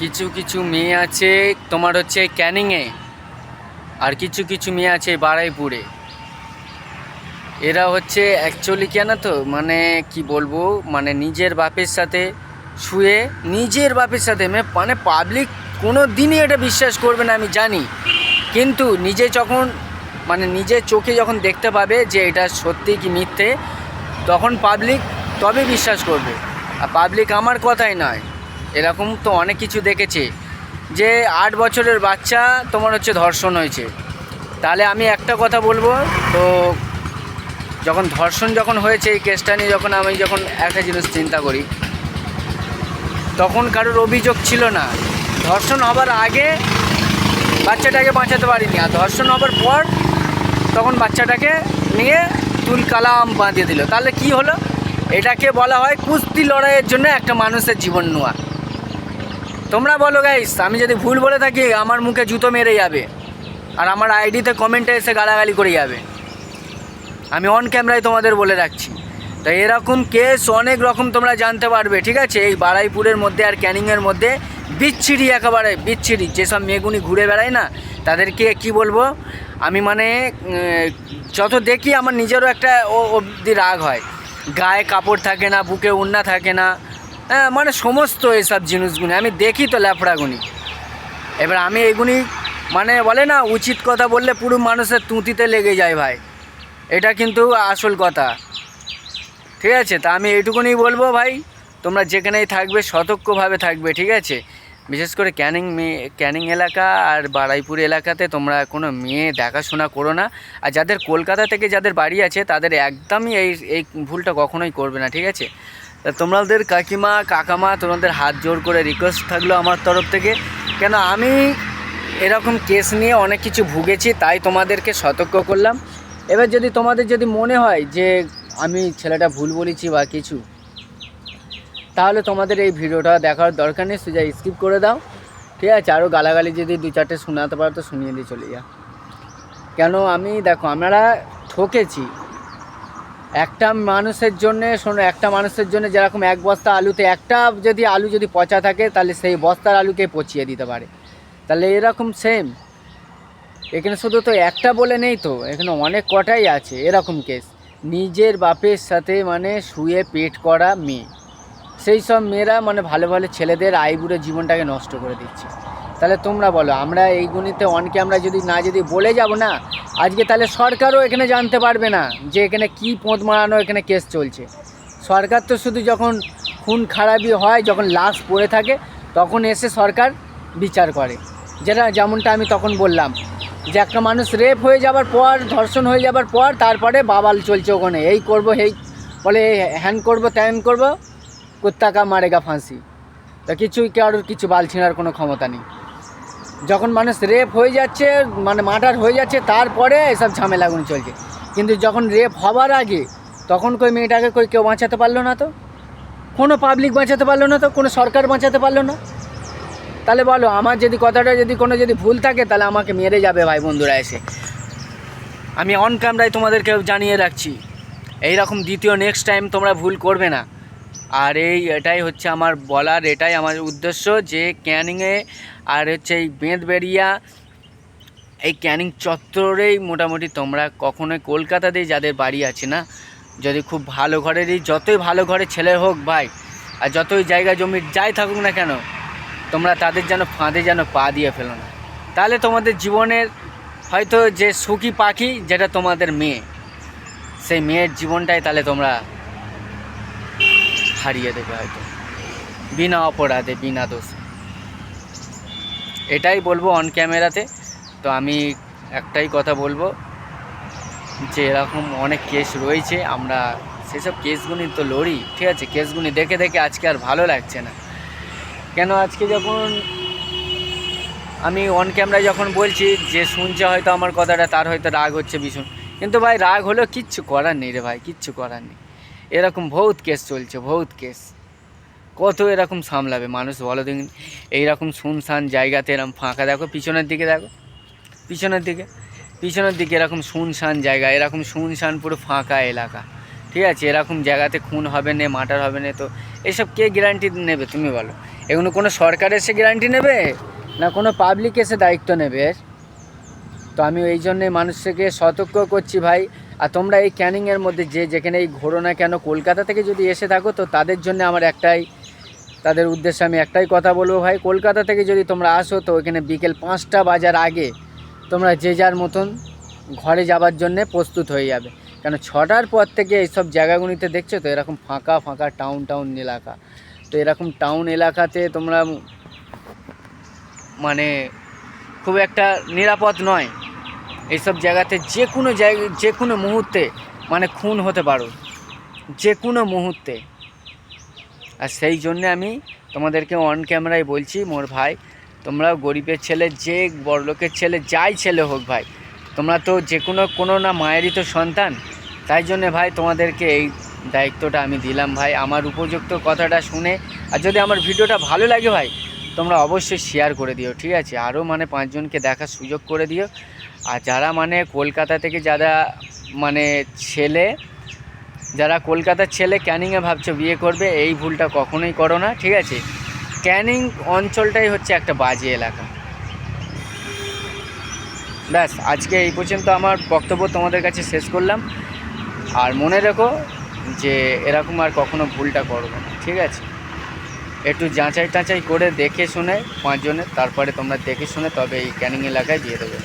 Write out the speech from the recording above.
কিছু কিছু মেয়ে আছে তোমার হচ্ছে ক্যানিংয়ে, আর কিছু কিছু মেয়ে আছে বারুইপুরে। এরা হচ্ছে অ্যাকচুয়ালি কেন তো মানে কি বলবো, মানে নিজের বাপের সাথে শুয়ে নিজের বাপের সাথে মানে পাবলিক কোনো দিনই এটা বিশ্বাস করবে না আমি জানি, কিন্তু নিজে যখন মানে নিজের চোখে যখন দেখতে পাবে যে এটা সত্যি কি মিথ্যে, তখন পাবলিক তবে বিশ্বাস করবে। আর পাবলিক আমার কথাই নয়, এরকম তো অনেক কিছু দেখেছে যে 8 বছরের বাচ্চা তোমার হচ্ছে ধর্ষণ হয়েছে। তাহলে আমি একটা কথা বলবো, তো যখন ধর্ষণ যখন হয়েছে এই কেসটা নিয়ে যখন আমি যখন একটা জিনিস চিন্তা করি, তখন কারোর অভিযোগ ছিল না। ধর্ষণ হবার আগে বাচ্চাটাকে বাঁচাতে পারিনি, আর ধর্ষণ হবার পর তখন বাচ্চাটাকে নিয়ে তুল কালাম বাঁধিয়ে দিল। তাহলে কি হলো? এটাকে বলা হয় কুস্তি লড়াইয়ের জন্য একটা মানুষের জীবন নেওয়া। তোমরা বলো গাইস, আমি যদি ভুল বলে থাকি আমার মুখে জুতো মেরে যাবে, আর আমার আইডিতে কমেন্টে এসে গালাগালি করে যাবে। আমি অন ক্যামেরায় তোমাদের বলে রাখছি। তো এরকম কেস অনেক রকম তোমরা জানতে পারবে, ঠিক আছে? এই বারুইপুরের মধ্যে আর ক্যানিংয়ের মধ্যে বিচ্ছিরি, একেবারে বিচ্ছিরি। যেসব মেয়েগুনি ঘুরে বেড়ায় না, তাদেরকে কি বলবো আমি, মানে যত দেখি আমার নিজেরও একটা অবধি রাগ হয়। গায়ে কাপড় থাকে না, বুকে ওড়না থাকে না, হ্যাঁ, মানে সমস্ত এসব জিনিসগুলি আমি দেখি তো ল্যাফড়াগুনি। এবার আমি এইগুলি মানে বলে না, উচিত কথা বললে পুরো মানুষের তুঁতিতে লেগে যায় ভাই, এটা কিন্তু আসল কথা, ঠিক আছে? তা আমি এইটুকুনি বলবো ভাই, তোমরা যেখানেই থাকবে সতর্কভাবে থাকবে, ঠিক আছে? বিশেষ করে ক্যানিং এলাকা আর বারুইপুর এলাকাতে তোমরা কোনো মেয়ে দেখাশোনা করো না। আর যাদের কলকাতা থেকে যাদের বাড়ি আছে তাদের একদমই এই ভুলটা কখনোই করবে না, ঠিক আছে? তা তোমাদের কাকিমা কাকামা তোমাদের হাত জোর করে রিকোয়েস্ট থাকলো আমার তরফ থেকে, কেন আমি এরকম কেস নিয়ে অনেক কিছু ভুগেছি, তাই তোমাদেরকে সতর্ক করলাম। এবার যদি তোমাদের যদি মনে হয় যে আমি ছেলেটা ভুল বলেছি বা কিছু, তাহলে তোমাদের এই ভিডিওটা দেখার দরকার নেই, সোজা স্কিপ করে দাও, ঠিক আছে? আরও গালাগালি যদি 2-4টে শোনাতে পারো তো শুনিয়ে দিয়ে চলে যা। কেন আমি দেখো, আমরা ঠকেছি একটা মানুষের জন্যে। শোনো, একটা মানুষের জন্য যেরকম এক বস্তা আলুতে একটা যদি আলু যদি পচা থাকে, তাহলে সেই বস্তার আলুকে পচিয়ে দিতে পারে। তাহলে এরকম সেম এখানে শুধু তো একটা বলে নেই তো, এখানে অনেক কটাই আছে এরকম কেস। নিজের বাপের সাথে মানে শুয়ে পেট করা মেয়ে, সেই সব মেয়েরা মানে ভালো ভালো ছেলেদের আইবুড়ো জীবনটাকে নষ্ট করে দিচ্ছে। তাহলে তোমরা বলো, আমরা এই গুণিতে অনকে আমরা যদি বলে যাব না আজকে, তাহলে সরকারও এখানে জানতে পারবে না যে এখানে কী পোঁত মারানো এখানে কেস চলছে। সরকার তো শুধু যখন খুন খারাপি হয়, যখন লাশ পড়ে থাকে, তখন এসে সরকার বিচার করে। যেমনটা আমি তখন বললাম যে একটা মানুষ রেপ হয়ে যাবার পর, ধর্ষণ হয়ে যাবার পর, তারপরে বাবাল চলছে ওখানে, এই করব, এই বলে হ্যান করব, ত্যান করব, কুত্তা কা মারেগা ফাঁসি। তা কিছুই কারোর কিছু বাল ছিঁড়ার কোনো ক্ষমতা নেই। যখন মানুষ রেপ হয়ে যাচ্ছে, মানে মার্ডার হয়ে যাচ্ছে, তারপরে এসব ঝামেলাগুলো চলছে। কিন্তু যখন রেপ হবার আগে, তখন কই মেয়েটাকে কেউ বাঁচাতে পারলো না, তো কোনো পাবলিক বাঁচাতে পারলো না, তো কোনো সরকার বাঁচাতে পারলো না। তাহলে বলো, আমার যদি কথাটা যদি ভুল থাকে, তাহলে আমাকে মেরে যাবে ভাই বন্ধুরা এসে। আমি অন ক্যামেরায় তোমাদেরকে জানিয়ে রাখছি, এইরকম দ্বিতীয় নেক্সট টাইম তোমরা ভুল করবে না। আর এটাই হচ্ছে আমার বলার, এটাই আমার উদ্দেশ্য, যে ক্যানিংয়ে আর হচ্ছে এই বেঁধবেড়িয়া, এই ক্যানিং চত্বরেই মোটামুটি তোমরা কখনোই কলকাতাতেই যাদের বাড়ি আছে না, যদি খুব ভালো ঘরেরই, যতই ভালো ঘরে ছেলে হোক ভাই, আর যতই জায়গা জমির যাই থাকুক না কেন, তোমরা তাদের যেন ফাঁদে যেন পা দিয়ে ফেলো না। তাহলে তোমাদের জীবনের হয়তো যে সুখী পাখি যেটা তোমাদের মেয়ে, সেই মেয়ের জীবনটাই তাহলে তোমরা হারিয়ে দেবে হয়তো, বিনা অপরাধে, বিনা দোষে। এটাই বলবো অন ক্যামেরাতে। তো আমি একটাই কথা বলবো যে এরকম অনেক কেস রয়েছে, আমরা সেসব কেসগুলি তো লড়ি, ঠিক আছে? কেসগুলি দেখে দেখে আজকে আর ভালো লাগছে না। কেন আজকে যখন আমি অন ক্যামেরায় যখন বলছি, যে শুনছে হয়তো আমার কথাটা, তার হয়তো রাগ হচ্ছে ভীষণ, কিন্তু ভাই রাগ হলেও কিচ্ছু করার নেই রে ভাই, কিচ্ছু করার নেই। এরকম বহুত কেস চলছে, বহুত কেস। কত এরকম সামলাবে মানুষ বলো দিন? এইরকম শুনশান জায়গাতে এরকম ফাঁকা, দেখো পিছনের দিকে, দেখো পিছনের দিকে এরকম শুনশান জায়গা, এরকম শুনশান পুরো ফাঁকা এলাকা, ঠিক আছে, এরকম জায়গাতে খুন হবে না, মার্ডার হবে না, তো এসব কে গ্যারান্টি নেবে তুমি বলো? এগুলো কোনো সরকার এসে গ্যারান্টি নেবে, না কোনো পাবলিক এসে দায়িত্ব নেবে এর? তো আমি এই জন্যে মানুষকে সতর্ক করছি ভাই। আর তোমরা এই ক্যানিংয়ের মধ্যে যেখানে এই ঘোরো না কেন, কলকাতা থেকে যদি এসে থাকো, তো তাদের জন্য আমার তাদের উদ্দেশ্যে আমি একটাই কথা বলবো ভাই, কলকাতা থেকে যদি তোমরা আসো, তো ওইখানে বিকেল 5টা বাজার আগে তোমরা যে যার মতন ঘরে যাবার জন্যে প্রস্তুত হয়ে যাবে। কেন 6টার পর থেকে এইসব জায়গাগুলিতে দেখছো তো এরকম ফাঁকা ফাঁকা টাউন এলাকা, তো এরকম টাউন এলাকাতে তোমরা মানে খুব একটা নিরাপদ নয়। এইসব জায়গাতে যে কোনো মুহূর্তে মানে খুন হতে পারো, যে কোনো মুহূর্তে। আর সেই জন্যে আমি তোমাদেরকে অন ক্যামেরায় বলছি, মোর ভাই, তোমরা গরিবের ছেলে, যে বড়লোকের ছেলে, যাই ছেলে হোক ভাই, তোমরা তো যে কোনো না মায়েরই তো সন্তান। তাই জন্যে ভাই তোমাদেরকে এই দায়িত্বটা আমি দিলাম ভাই, আমার উপযুক্ত কথাটা শুনে। আর যদি আমার ভিডিওটা ভালো লাগে ভাই, তোমরা অবশ্যই শেয়ার করে দিও, ঠিক আছে? আরও মানে 5 জনকে দেখার সুযোগ করে দিও। আর যারা মানে কলকাতা থেকে যারা কলকাতার ছেলে ক্যানিংয়ে ভাবছো বিয়ে করবে, এই ভুলটা কখনোই করো না, ঠিক আছে? ক্যানিং অঞ্চলটাই হচ্ছে একটা বাজে এলাকা। ব্যাস, আজকে এই পর্যন্ত আমার বক্তব্য তোমাদের কাছে শেষ করলাম। আর মনে রেখো যে এরকম আর কখনো ভুলটা করবে না, ঠিক আছে? একটু যাচাই টাচাই করে দেখে শুনে 5 জনের, তারপরে তোমরা দেখে শুনে তবে এই ক্যানিং এলাকায় দিয়ে দেবে।